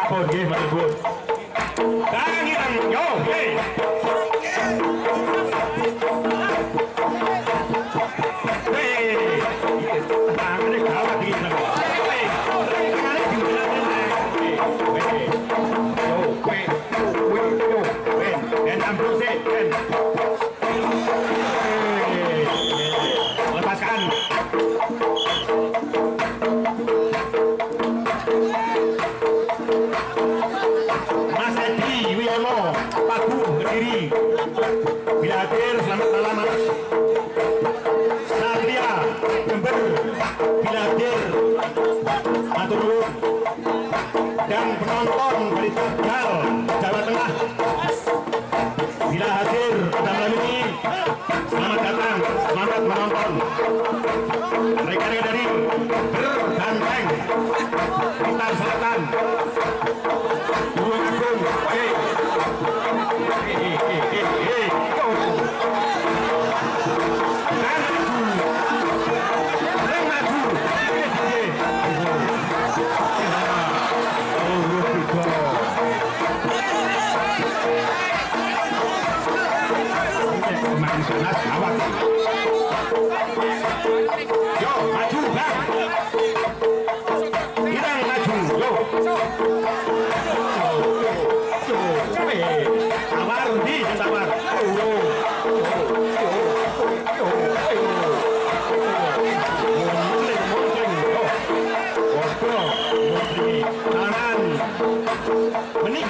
Pun nggih matur nuwun. Kang Ireng yo nggih. Hei, tangane gawat iki. Hei, tangane diunjuk-unjuk. Yo, yo, dan ambrose, dan lepaskan. Mas Edi Wiono, Paku berdiri. Bila hadir, selamat malam Mas. Satria Jember, bila hadir, matur nuwun. Dan penonton dari Tegal, Jawa Tengah, bila hadir pada malam ini, selamat datang, selamat menonton. Rekan-rekan dari Berganteng, Blitar Selatan, Gunung Agung, semakin sana gawat. Yo, maju bang. Ireng maju, yo. Tawar di tawar. Kanan, bening.